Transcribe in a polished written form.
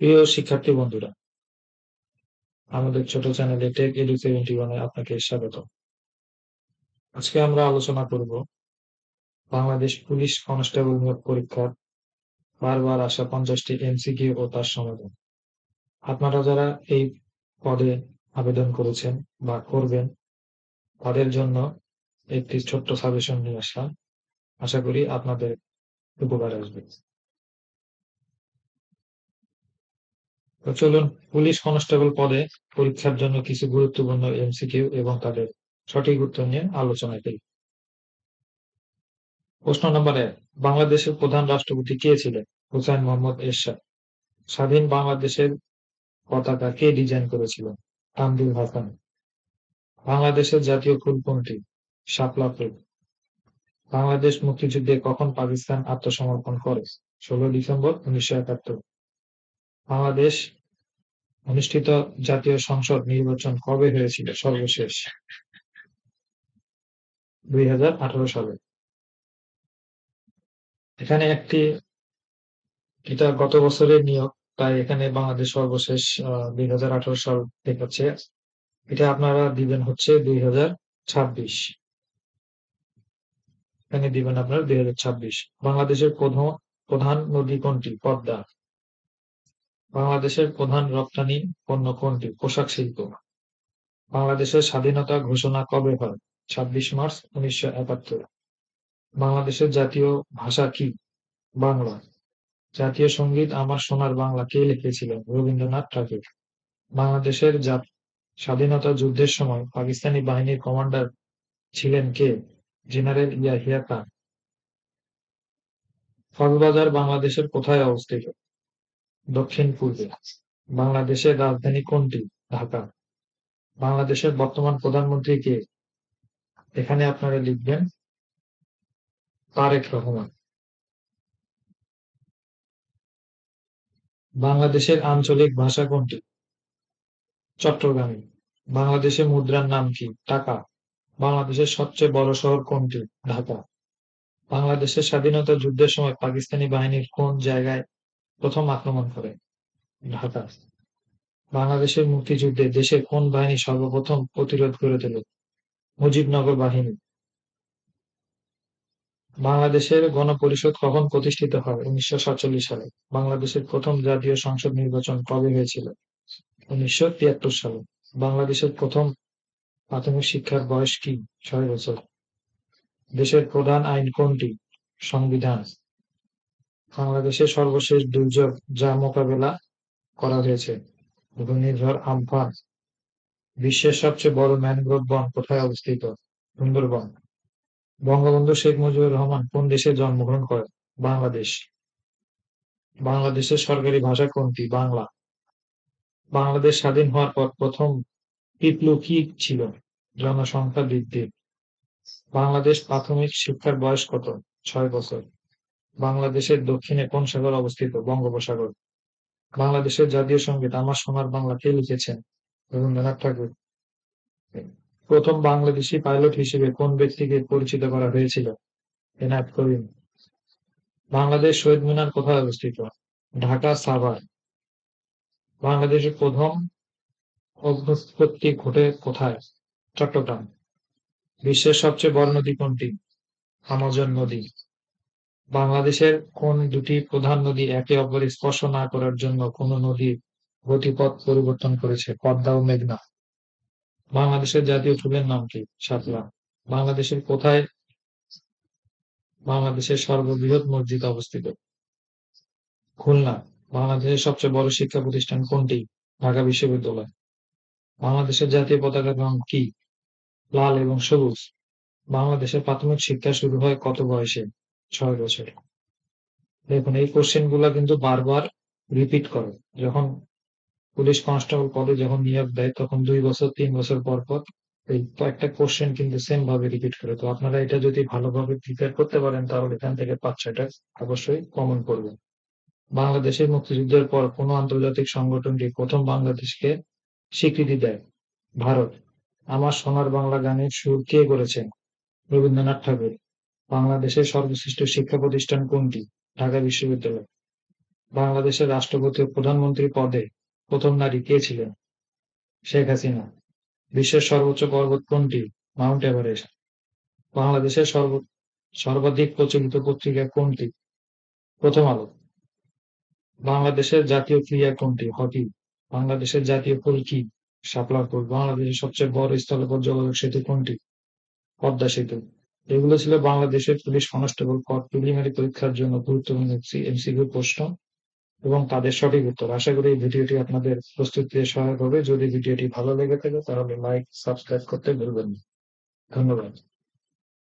প্রিয় শিক্ষার্থী বন্ধুরা, আমাদের ছোট চ্যানেলে টেক এডু 71 আপনাকে স্বাগত। আজকে আমরা আলোচনা করব বাংলাদেশ পুলিশ কনস্টেবল নিয়োগ পরীক্ষার বারবার আসা 50টি এমসিকিউ ও তার সমাধান। আপনারা যারা এই পদে আবেদন করেছেন বা করবেন, তাদের জন্য একটি ছোট্ট সাজেশন নিয়ে আসলাম। আশা করি আপনাদের উপকারে আসবে। তো চলুন, পুলিশ কনস্টেবল পদে পরীক্ষার জন্য কিছু গুরুত্বপূর্ণ এমসিকিউ এবং তাদের সঠিক উত্তর নিয়ে আলোচনা করি। প্রশ্ন নম্বর ১, বাংলাদেশের প্রধান রাষ্ট্রপতি কে ছিলেন? হুসাইন মোহাম্মদ এরশাদ। স্বাধীন বাংলাদেশের পতাকা কে ডিজাইন করেছিলেন? তানভীর হাসান। বাংলাদেশের জাতীয় ফুল কোনটি? শাপলা ফুল। বাংলাদেশ মুক্তিযুদ্ধে কখন পাকিস্তান আত্মসমর্পণ করে? 16 ডিসেম্বর 1971। বাংলাদেশ অনুষ্ঠিত জাতীয় সংসদ নির্বাচন কবে হয়েছিল সর্বশেষ? 2018 সালে। এখানে এটা গত বছরের নিয়োগ, তাই এখানে বাংলাদেশ সর্বশেষ 2018 সাল দেখাচ্ছে। এটা আপনারা দিবেন হচ্ছে 2026। এখানে দিবেন আপনার 2026। বাংলাদেশের প্রধান নদী কোনটি? পদ্মা। বাংলাদেশের প্রধান রপ্তানি পণ্য কোনটি? পোশাক শিল্প। বাংলাদেশের স্বাধীনতা ঘোষণা কবে হয়? 26 মার্চ 1971। বাংলাদেশের জাতীয় ভাষা কি? বাংলা। জাতীয় সঙ্গীত আমার সোনার বাংলা কে লিখেছিলেন? রবীন্দ্রনাথ ঠাকুর। বাংলাদেশের স্বাধীনতা যুদ্ধের সময় পাকিস্তানি বাহিনীর কমান্ডার ছিলেন কে? জেনারেল ইয়াহিয়া খান। কক্সবাজার বাংলাদেশের কোথায় অবস্থিত? দক্ষিণ-পূর্বে। বাংলাদেশের রাজধানী কোনটি? ঢাকা। বাংলাদেশের বর্তমান প্রধানমন্ত্রী কে? এখানে আপনারা লিখবেন তারেক রহমান। বাংলাদেশের আঞ্চলিক ভাষা কোনটি? চট্টগ্রামী। বাংলাদেশের মুদ্রার নাম কি? টাকা। বাংলাদেশের সবচেয়ে বড় শহর কোনটি? ঢাকা। বাংলাদেশের স্বাধীনতা যুদ্ধের সময় পাকিস্তানি বাহিনীর কোন জায়গায় প্রথম আক্রমণ করে? ঢাকা। বাংলাদেশের মুক্তিযুদ্ধে দেশের কোন বাহিনী সর্বপ্রথম প্রতিরোধ গড়ে তোলে? মুজিবনগর বাহিনী। বাংলাদেশের গণপরিষদ কখন প্রতিষ্ঠিত হয়? 1947 সালে। বাংলাদেশের প্রথম জাতীয় সংসদ নির্বাচন কবে হয়েছিল? 1973 সালে। বাংলাদেশের প্রথম প্রাথমিক শিক্ষার বয়স কি? 6 বছর। দেশের প্রধান আইন কোনটি? সংবিধান। বাংলাদেশের সর্বশেষ দুর্যোগ যা মোকাবেলা করা হয়েছে? ঘূর্ণিঝড় আম্ফান। বিশ্বের সবচেয়ে বড় ম্যানগ্রোভ বন কোথায় অবস্থিত? সুন্দরবন। বঙ্গবন্ধু শেখ মুজিবুর রহমান কোন দেশে জন্মগ্রহণ করেন? বাংলাদেশ। বাংলাদেশের সরকারি ভাষা কোনটি? বাংলা। বাংলাদেশ স্বাধীন হওয়ার পর প্রথম বিপ্লব কি ছিল? জনসংখ্যা বৃদ্ধি। বাংলাদেশ প্রাথমিক শিক্ষার বয়স কত? 6 বছর। বাংলাদেশের দক্ষিণে কোন সাগর অবস্থিত? বঙ্গোপসাগর। বাংলাদেশের জাতীয় সঙ্গীত আমার সোনার বাংলা কে লিখেছেন? রবীন্দ্রনাথ ঠাকুর। প্রথম বাংলাদেশি পাইলট হিসেবে কোন ব্যক্তিকে পরিচিত করা হয়েছিল? এনায়েত করিম। বাংলাদেশ শহীদ মিনার কোথায় অবস্থিত? ঢাকা সাভার। বাংলাদেশের প্রথম অগ্ন্যুৎপত্তি ঘটে কোথায়? চট্টগ্রাম। বিশ্বের সবচেয়ে বড় নদী কোনটি? আমাজন নদী। বাংলাদেশের কোন দুটি প্রধান নদী একে অপরের স্পর্শ না করার জন্য কোন নদীর গতিপথ পরিবর্তন করেছে? পদ্মা ও মেঘনা। বাংলাদেশের জাতীয় ফুলের নাম কি? শাপলা। বাংলাদেশের কোথায় বাংলাদেশের সর্ববৃহৎ মসজিদ অবস্থিত? খুলনা। বাংলাদেশের সবচেয়ে বড় শিক্ষা প্রতিষ্ঠান কোনটি? ঢাকা বিশ্ববিদ্যালয়। বাংলাদেশের জাতীয় পতাকার রং কি? লাল এবং সবুজ। বাংলাদেশের প্রাথমিক শিক্ষা শুরু হয় কত বয়সে? 6 বছর। দেখুন, এই কোশ্চেন গুলা কিন্তু বারবার রিপিট করে। যখন পুলিশ কনস্টেবল পদে যখন নিয়োগ দেয় তখন 2 বছর 3 বছর পর পর এই কয়েকটা কোশ্চেন কিন্তু সেম ভাবে রিপিট করে। তো আপনারা এটা যদি ভালোভাবে প্রিপেয়ার করতে পারেন তাহলে এখান থেকে 5-6টা অবশ্যই কমন করবে। বাংলাদেশের মুক্তিযুদ্ধের পর কোন আন্তর্জাতিক সংগঠনটি প্রথম বাংলাদেশকে স্বীকৃতি দেয়? ভারত। আমার সোনার বাংলা গানের সুর কে করেছেন? রবীন্দ্রনাথ ঠাকুর। বাংলাদেশের সর্বশ্রেষ্ঠ শিক্ষা প্রতিষ্ঠান কোনটি? ঢাকা বিশ্ববিদ্যালয়। বাংলাদেশের রাষ্ট্রপতি ও প্রধানমন্ত্রী পদে প্রথম নারী কে ছিলেন? শেখ হাসিনা। বিশ্বের সর্বোচ্চ পর্বত কোনটি? Mount Everest. বাংলাদেশের সর্বাধিক প্রচলিত পত্রিকা কোনটি? প্রথম আলো। বাংলাদেশের জাতীয় ক্রীড়া কোনটি? হকি। বাংলাদেশের জাতীয় ফুল কি? শাপলার ফুল। বাংলাদেশের সবচেয়ে বড় স্থলপথ যোগাযোগ সেতু কোনটি? পদ্মা সেতু। এগুলো ছিল বাংলাদেশের পুলিশ কনস্টেবল পদ প্রিলিমিনারি পরীক্ষার জন্য গুরুত্বপূর্ণ এমসিকিউ প্রশ্ন এবং তাদের সঠিক উত্তর। আশা করি এই ভিডিওটি আপনাদের প্রস্তুতিতে সহায়ক হবে। যদি ভিডিওটি ভালো লেগে থাকে তাহলে লাইক, সাবস্ক্রাইব করতে ভুলবেন না। ধন্যবাদ।